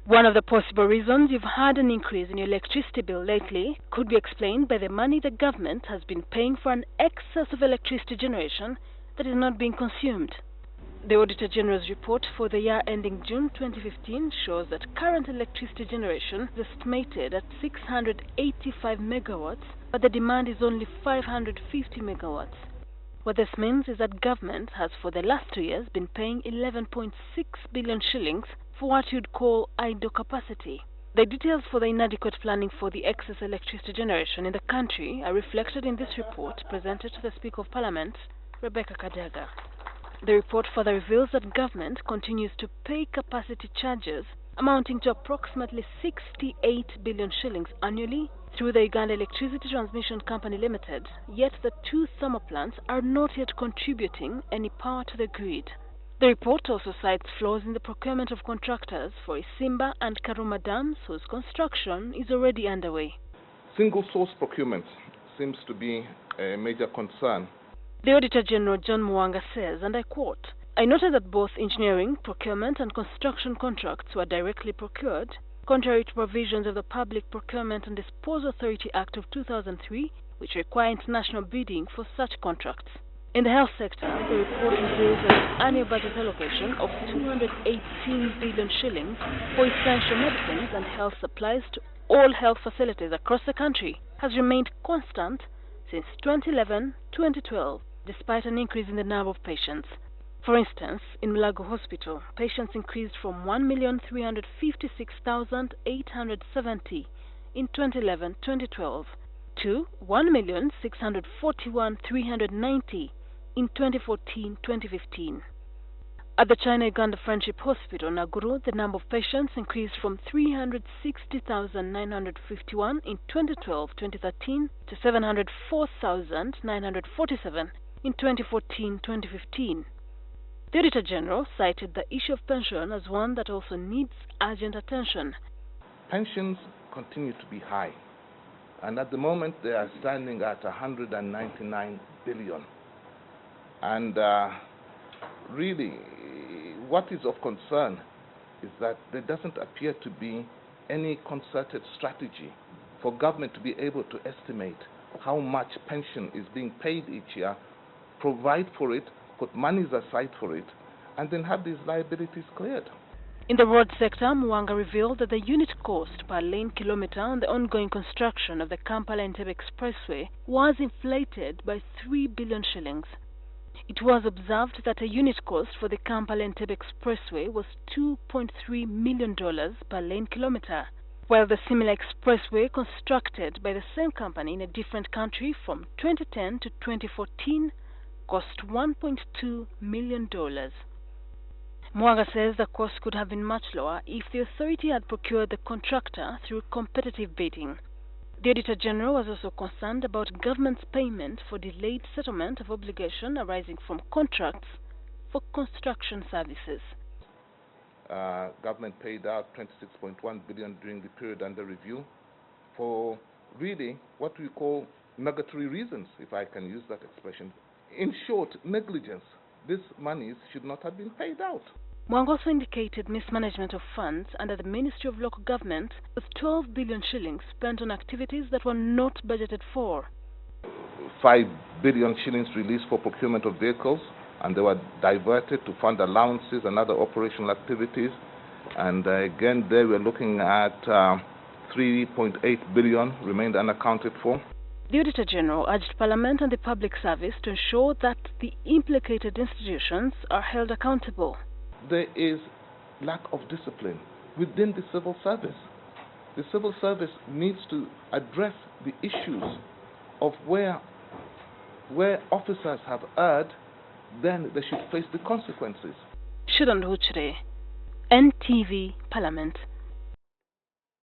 One of the possible reasons you've had an increase in your electricity bill lately could be explained by the money the government has been paying for an excess of electricity generation that is not being consumed. The Auditor General's report for the year ending June 2015 shows that current electricity generation is estimated at 685 megawatts, but the demand is only 550 megawatts. What this means is that government has for the last 2 years been paying 11.6 billion shillings for what you'd call idle capacity. The details for the inadequate planning for the excess electricity generation in the country are reflected in this report presented to the Speaker of Parliament, Rebecca Kadaga. The report further reveals that government continues to pay capacity charges amounting to approximately 68 billion shillings annually through the Uganda Electricity Transmission Company Limited, yet the 2 thermal plants are not yet contributing any power to the grid. The report also cites flaws in the procurement of contractors for Isimba and Karuma dams, whose construction is already underway. Single-source procurement seems to be a major concern. The Auditor General John Mwanga says, and I quote, "I noted that both engineering, procurement and construction contracts were directly procured, contrary to provisions of the Public Procurement and Disposal Authority Act of 2003, which require international bidding for such contracts." In the health sector, the report reveals that the annual budget allocation of 218 billion shillings for essential medicines and health supplies to all health facilities across the country has remained constant since 2011-2012, despite an increase in the number of patients. For instance, in Mulago Hospital, patients increased from 1,356,870 in 2011-2012 to 1,641,390 in 2014-2015. At the China-Uganda Friendship Hospital, Naguru, the number of patients increased from 360,951 in 2012-2013 to 704,947 in 2014-2015. The Auditor General cited the issue of pension as one that also needs urgent attention. Pensions continue to be high, and at the moment they are standing at 199 billion. And really, what is of concern is that there doesn't appear to be any concerted strategy for government to be able to estimate how much pension is being paid each year, provide for it, put monies aside for it, and then have these liabilities cleared. In the road sector, Mwanga revealed that the unit cost per lane kilometer on the ongoing construction of the Kampala-Entebbe Expressway was inflated by 3 billion shillings. It was observed that a unit cost for the Kampala-Entebbe Expressway was $2.3 million per lane kilometer, while the similar expressway constructed by the same company in a different country from 2010 to 2014 cost $1.2 million. Mwanga says the cost could have been much lower if the authority had procured the contractor through competitive bidding. The Auditor General was also concerned about government's payment for delayed settlement of obligation arising from contracts for construction services. Government paid out 26.1 billion during the period under review for really what we call nugatory reasons, if I can use that expression. In short, negligence. These monies should not have been paid out. Mwanga also indicated mismanagement of funds under the Ministry of Local Government, with 12 billion shillings spent on activities that were not budgeted for. 5 billion shillings released for procurement of vehicles, and they were diverted to fund allowances and other operational activities. And again, there we're looking at 3.8 billion remained unaccounted for. The Auditor General urged Parliament and the public service to ensure that the implicated institutions are held accountable. There is lack of discipline within the civil service. The civil service needs to address the issues of where officers have erred, then they should face the consequences. Shudan Huchere, NTV Parliament.